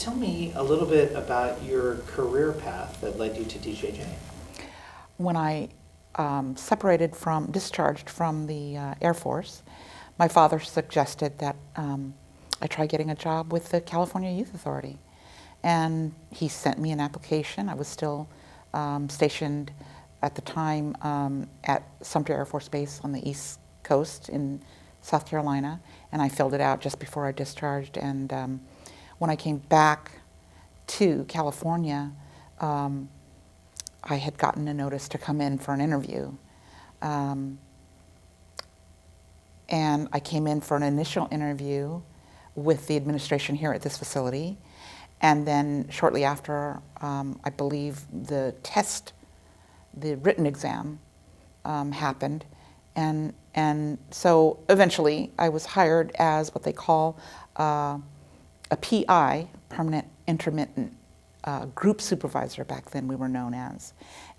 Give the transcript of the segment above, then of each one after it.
tell me a little bit about your career path that led you to DJJ. When I discharged from the Air Force, my father suggested that I try getting a job with the California Youth Authority. And he sent me an application. I was still stationed at the time at Sumter Air Force Base on the East Coast in South Carolina, and I filled it out just before I discharged. And when I came back to California, I had gotten a notice to come in for an interview. And I came in for an initial interview with the administration here at this facility. And then shortly after, I believe the written exam happened. And so eventually I was hired as what they call a PI, permanent intermittent group supervisor, back then we were known as.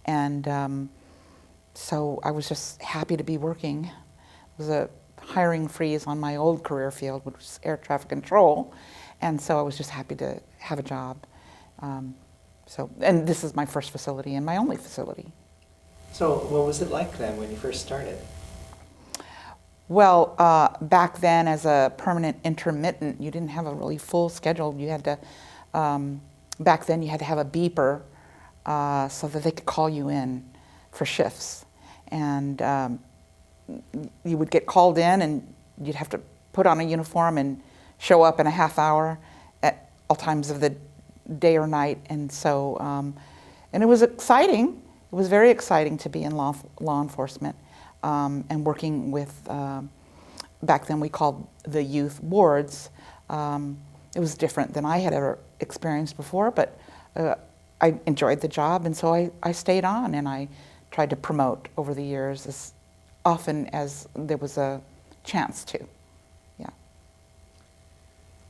And so I was just happy to be working. It was a hiring freeze on my old career field, which was air traffic control. And so I was just happy to have a job. And this is my first facility and my only facility. So what was it like then when you first started? Well, back then as a permanent intermittent, you didn't have a really full schedule. You had to, back then you had to have a beeper so that they could call you in for shifts. And you would get called in and you'd have to put on a uniform and show up in a half hour at all times of the day or night. And so, and it was exciting. It was very exciting to be in law enforcement and working with, back then we called the youth wards. It was different than I had ever experienced before, but I enjoyed the job, and so I stayed on, and I tried to promote over the years as often as there was a chance to. Yeah.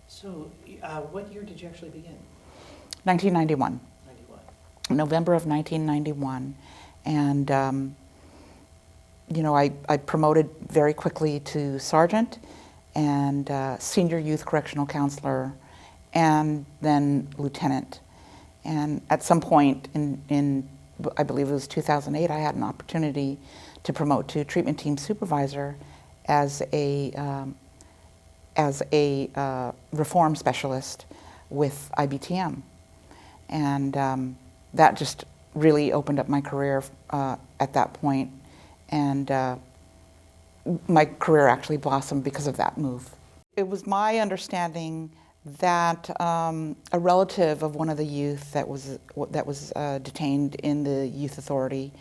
So what year did you actually begin? 1991. 91. November of 1991. And you know, I promoted very quickly to sergeant and senior youth correctional counselor and then lieutenant. And at some point in I believe it was 2008, I had an opportunity to promote to treatment team supervisor as a reform specialist with IBTM. And that just really opened up my career at that point. And my career actually blossomed because of that move. It was my understanding that a relative of one of the youth that was detained in the youth authority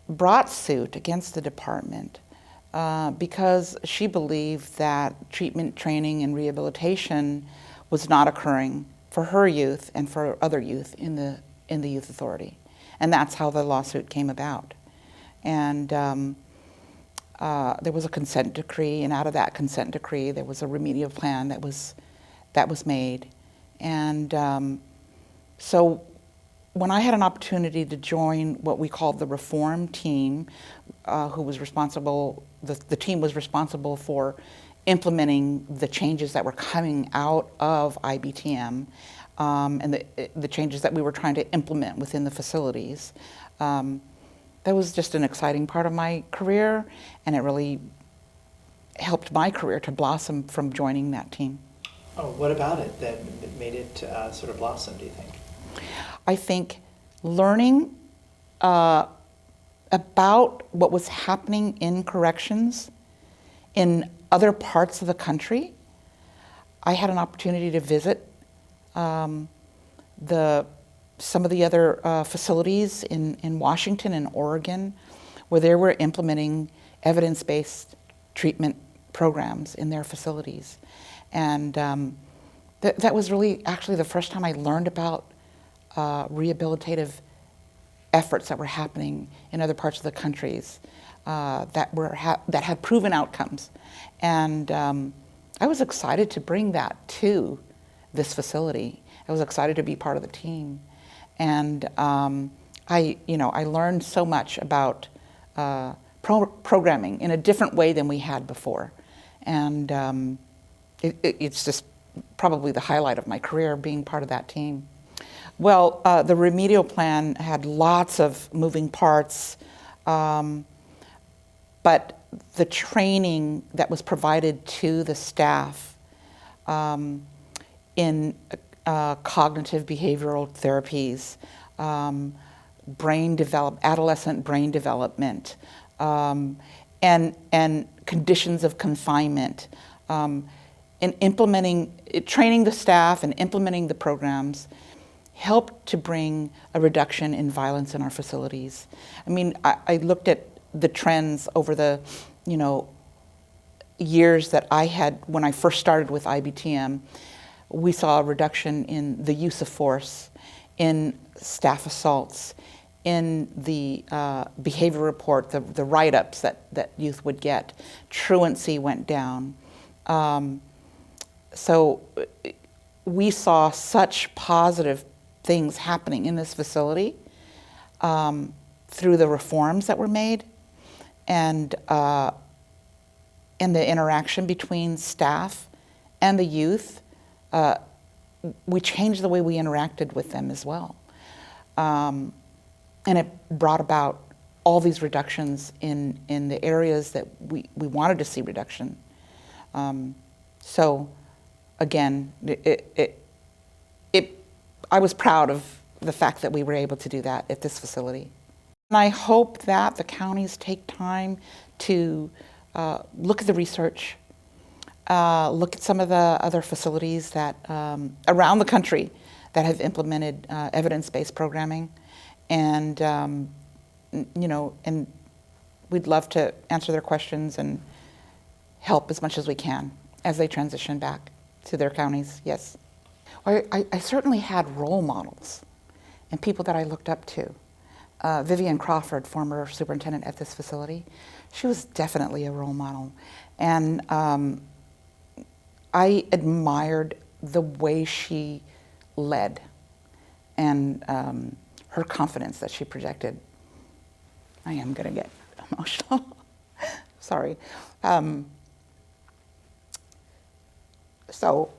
brought suit against the department because she believed that treatment, training, and rehabilitation was not occurring for her youth and for other youth in the youth authority, and that's how the lawsuit came about. And there was a consent decree, and out of that consent decree, there was a remedial plan that was made. And so when I had an opportunity to join what we called the reform team, who was responsible, the team was responsible for implementing the changes that were coming out of IBTM and the changes that we were trying to implement within the facilities. That was just an exciting part of my career, and it really helped my career to blossom from joining that team. Oh, what about it that made it sort of blossom, do you think? I think learning about what was happening in corrections in other parts of the country. I had an opportunity to visit some of the other facilities in Washington and Oregon, where they were implementing evidence-based treatment programs in their facilities. And that was really actually the first time I learned about rehabilitative efforts that were happening in other parts of the countries that had proven outcomes. And I was excited to bring that to this facility. I was excited to be part of the team. And I learned so much about programming in a different way than we had before. And it's just probably the highlight of my career, being part of that team. Well, the remedial plan had lots of moving parts, but the training that was provided to the staff in cognitive behavioral therapies, adolescent brain development, and conditions of confinement, and training the staff and implementing the programs helped to bring a reduction in violence in our facilities. I mean, I looked at the trends over the, years that I had when I first started with IBTM. We saw a reduction in the use of force, in staff assaults, in the behavior report, the write-ups that youth would get. Truancy went down. So we saw such positive things happening in this facility through the reforms that were made, and the interaction between staff and the youth. We changed the way we interacted with them as well. And it brought about all these reductions in the areas that we wanted to see reduction. So again, I was proud of the fact that we were able to do that at this facility. And I hope that the counties take time to look at the research, look at some of the other facilities that around the country that have implemented evidence-based programming, and and we'd love to answer their questions and help as much as we can as they transition back to their counties. Yes, I certainly had role models and people that I looked up to. Vivian Crawford, former superintendent at this facility, she was definitely a role model, and I admired the way she led and her confidence that she projected. I am going to get emotional. Sorry. So,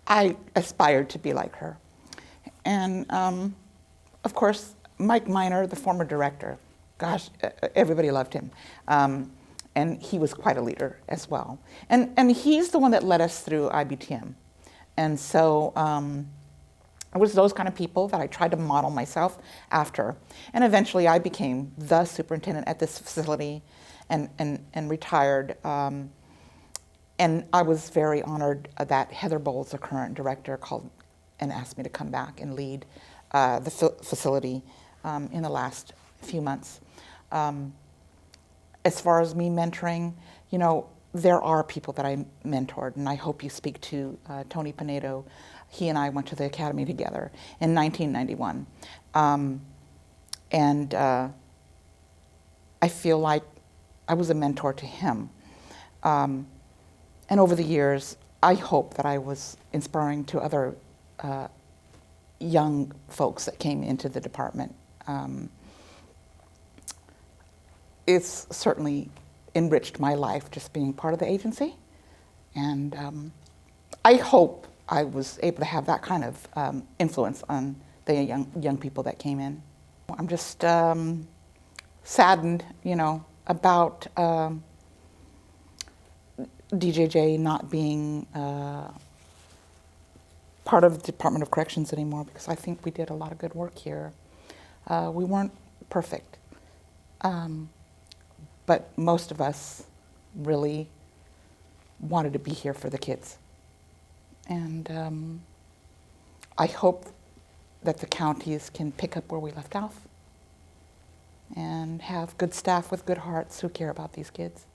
I aspired to be like her. And of course, Mike Miner, the former director, gosh, everybody loved him. And he was quite a leader as well. And he's the one that led us through IBTM. And so it was those kind of people that I tried to model myself after. And eventually I became the superintendent at this facility and retired. And I was very honored that Heather Bowles, the current director, called and asked me to come back and lead the facility in the last few months. As far as me mentoring, there are people that I mentored, and I hope you speak to Tony Pinedo. He and I went to the academy together in 1991. And I feel like I was a mentor to him. And over the years, I hope that I was inspiring to other young folks that came into the department. It's certainly enriched my life just being part of the agency. And I hope I was able to have that kind of influence on the young people that came in. I'm just saddened, about DJJ not being part of the Department of Corrections anymore, because I think we did a lot of good work here. We weren't perfect, but most of us really wanted to be here for the kids. And I hope that the counties can pick up where we left off and have good staff with good hearts who care about these kids.